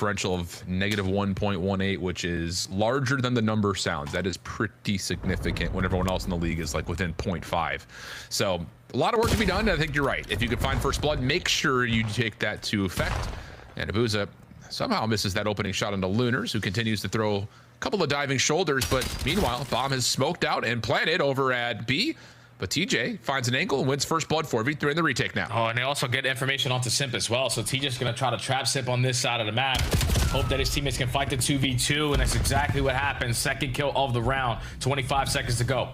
differential of -1.18, which is larger than the number sounds. That is pretty significant when everyone else in the league is like within 0.5. So a lot of work to be done. I think you're right. If you could find first blood, make sure you take that to effect. And Abuza somehow misses that opening shot onto Lunars, who continues to throw a couple of diving shoulders, but meanwhile, bomb has smoked out and planted over at B. But TJ finds an angle and wins first blood 4v3 in the retake now. Oh, and they also get information onto Simp as well. So TJ's going to try to trap Simp on this side of the map. Hope that his teammates can fight the 2v2, and that's exactly what happens. Second kill of the round. 25 seconds to go.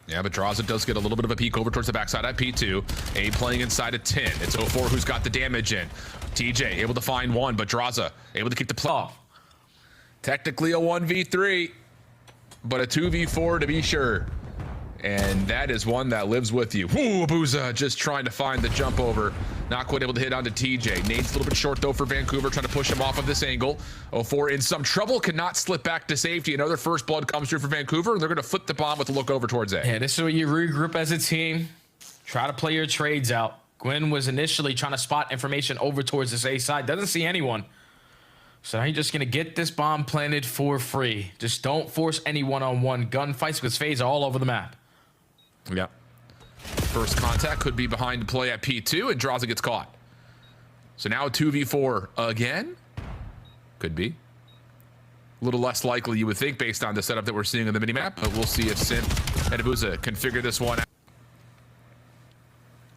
Yeah, but Draza does get a little bit of a peek over towards the backside at P2. A playing inside of 10. It's 04 who's got the damage in. TJ able to find one, but Draza able to keep the play off. Technically a 1v3, but a 2v4 to be sure. And that is one that lives with you. Ooh, Abuza just trying to find the jump over. Not quite able to hit onto TJ. Nade's a little bit short though for Vancouver, trying to push him off of this angle. 04 in some trouble, cannot slip back to safety. Another first blood comes through for Vancouver, and they're going to flip the bomb with a look over towards A. Yeah, this is where you regroup as a team. Try to play your trades out. Gwyn was initially trying to spot information over towards this A side. Doesn't see anyone. So now you're just going to get this bomb planted for free. Just don't force any one-on-one gunfights because Faze are all over the map. Yeah. First contact could be behind the play at P2, and Draza gets caught. So now 2v4 again? Could be. A little less likely, you would think, based on the setup that we're seeing in the minimap, but we'll see if Simp and Abuza can figure this one out.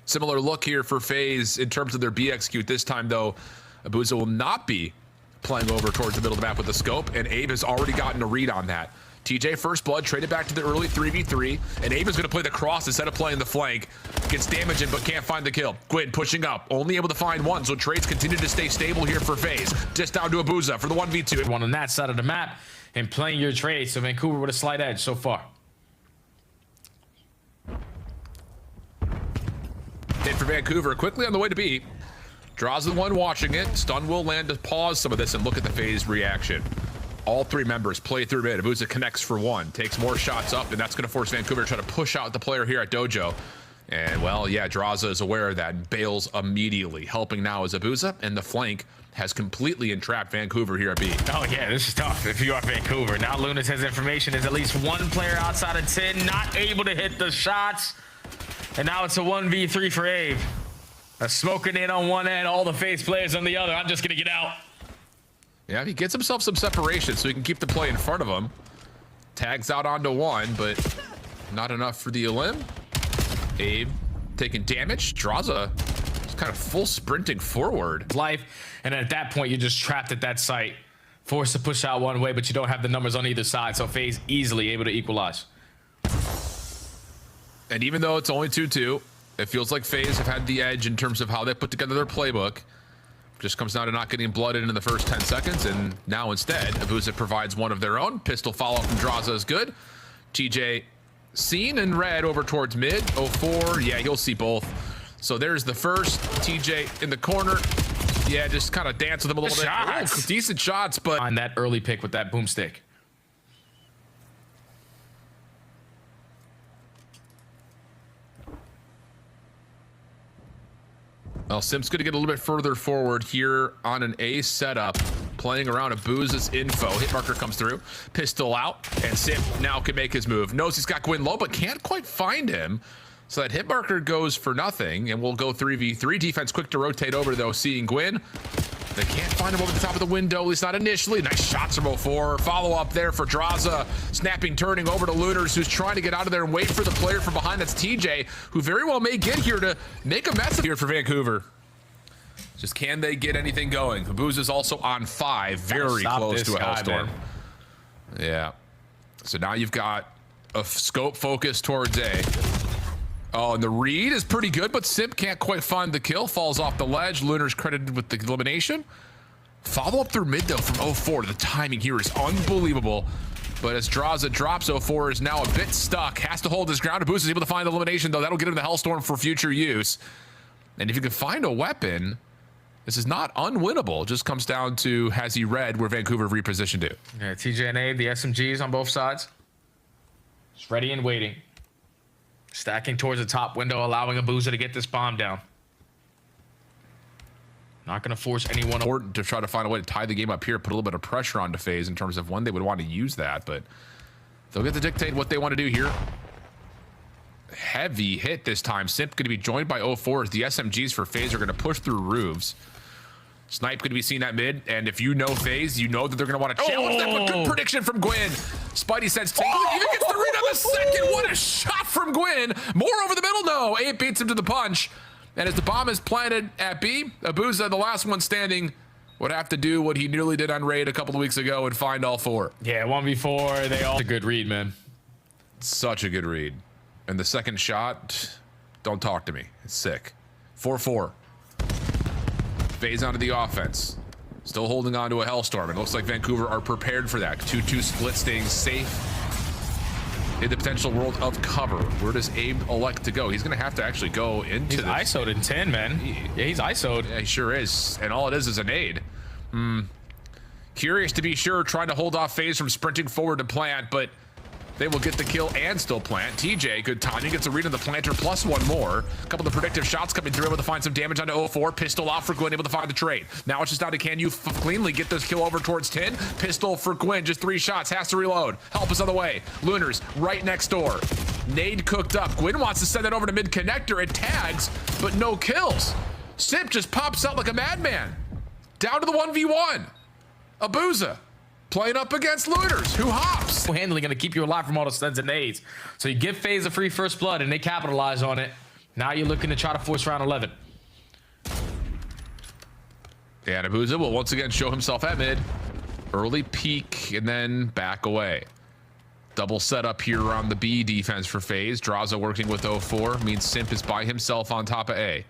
Similar look here for Faze in terms of their B execute. This time, though, Abuza will not be playing over towards the middle of the map with the scope, and Abe has already gotten a read on that. TJ first blood, traded back to the early 3v3, and Abe is going to play the cross instead of playing the flank. Gets damage in, but can't find the kill. Gwyn pushing up, only able to find one, so trades continue to stay stable here for Faze. Just down to Abuza for the 1v2. One on that side of the map and playing your trade, so Vancouver with a slight edge so far. Hit for Vancouver, quickly on the way to B. Draws the one watching it. Stun will land to pause some of this and look at the Faze reaction. All three members play through mid. Abuza connects for one, takes more shots up, and that's going to force Vancouver to try to push out the player here at Dojo. And, well, yeah, Draza is aware of that and bails immediately. Helping now is Abuza, and the flank has completely entrapped Vancouver here at B. Oh, yeah, this is tough if you are Vancouver. Now Lunas has information. There's at least one player outside of 10 not able to hit the shots. And now it's a 1v3 for Abe. Smoking in on one end, all the Faze players on the other. I'm just going to get out. Yeah, he gets himself some separation so he can keep the play in front of him. Tags out onto one, but not enough for the elim. Abe taking damage. Draza just kind of full sprinting forward. Life, and at that point, you're just trapped at that site. Forced to push out one way, but you don't have the numbers on either side, so Faze easily able to equalize. And even though it's only 2-2, it feels like Faze have had the edge in terms of how they put together their playbook. Just comes down to not getting blooded in the first 10 seconds, and now instead, Abuza provides one of their own. Pistol follow-up from Draza is good. TJ seen in red over towards mid. 04, yeah, he'll see both. So there's the first. TJ in the corner. Yeah, just kind of dance with him a little bit. Oh, decent shots, but on that early pick with that boomstick. Well, Simp's going to get a little bit further forward here on an A setup, playing around Abuza's info. Hit marker comes through, pistol out, and Simp now can make his move. Knows he's got Gwyn low, but can't quite find him. So that hit marker goes for nothing, and we'll go 3v3. Defense quick to rotate over, though, seeing Gwyn. They can't find him over the top of the window, at least not initially. Nice shots from 04. Follow up there for Draza. Snapping, turning over to Lunars, who's trying to get out of there and wait for the player from behind. That's TJ, who very well may get here to make a mess of here for Vancouver. Just can they get anything going? Abuza's also on 5, very close to a hellstorm. Man. Yeah. So now you've got a scope focus towards A. Oh, and the read is pretty good, but Simp can't quite find the kill. Falls off the ledge. Lunar's credited with the elimination. Follow up through mid, though, from 04. The timing here is unbelievable. But as Draza drops, 04 is now a bit stuck. Has to hold his ground. Abuza is able to find the elimination, though. That'll get him the hellstorm for future use. And if you can find a weapon, this is not unwinnable. Just comes down to, has he read where Vancouver repositioned it? Yeah, TJ and Abe, the SMGs on both sides. Just ready and waiting. Stacking towards the top window, allowing Abuza to get this bomb down. Not going to force anyone. Important to try to find a way to tie the game up here, put a little bit of pressure onto Faze in terms of when they would want to use that, but they'll get to dictate what they want to do here. Heavy hit this time. Simp going to be joined by 04 as the SMGs for Faze are going to push through roofs. Snipe going to be seen at mid, and if you know Faze, you know that they're going to want to challenge that, but good prediction from Gwyn. Spidey says, even gets the read on the second. What a shot from Gwyn. More over the middle, no. 8 beats him to the punch. And as the bomb is planted at B, Abuza, the last one standing, would have to do what he nearly did on Raid a couple of weeks ago and find all 4. Yeah, 1v4, they all. A good read, man. Such a good read. And the second shot, don't talk to me. It's sick. 4-4. Faze onto the offense. Still holding on to a Hellstorm. It looks like Vancouver are prepared for that. 2-2 split, staying safe in the potential world of cover. Where does Abe elect to go? He's going to have to actually go into He's ISO'd in 10, man. Yeah, he's ISO'd. Yeah, he sure is. And all it is a nade. Curious to be sure, trying to hold off Faze from sprinting forward to plant, but they will get the kill and still plant. TJ, good timing, gets a read on the planter, plus one more. A couple of predictive shots coming through, able to find some damage onto 04. Pistol off for Gwyn, able to find the trade. Now it's just down to can you cleanly get this kill over towards 10? Pistol for Gwyn, just 3 shots, has to reload. Help is on the way. Lunars right next door. Nade cooked up. Gwyn wants to send it over to mid connector. It tags, but no kills. Simp just pops out like a madman. Down to the 1v1. Abuza playing up against Looters, who hops. Handling going to keep you alive from all the stuns and nades. So you give Faze a free first blood, and they capitalize on it. Now you're looking to try to force round 11. And Abuza will once again show himself at mid. Early peek, and then back away. Double setup here on the B defense for Faze. Draza working with 04, means Simp is by himself on top of A.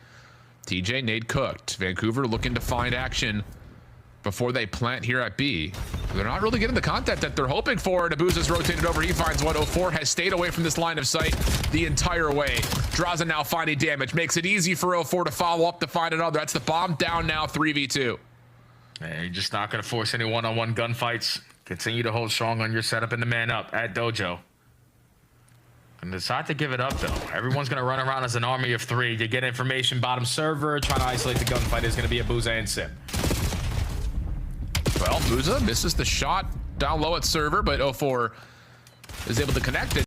TJ, nade cooked. Vancouver looking to find action before they plant here at B. They're not really getting the content that they're hoping for. Abuza's rotated over. He finds 104, has stayed away from this line of sight the entire way. Draza now finding damage. Makes it easy for 04 to follow up to find another. That's the bomb down now, 3v2. Hey, you're just not going to force any one-on-one gunfights. Continue to hold strong on your setup and the man up at Dojo. And decide to give it up, though. Everyone's going to run around as an army of 3. You get information, bottom server, trying to isolate the gunfight is going to be Abuza and Simp. Well, Abuza misses the shot down low at server, but 04 is able to connect it.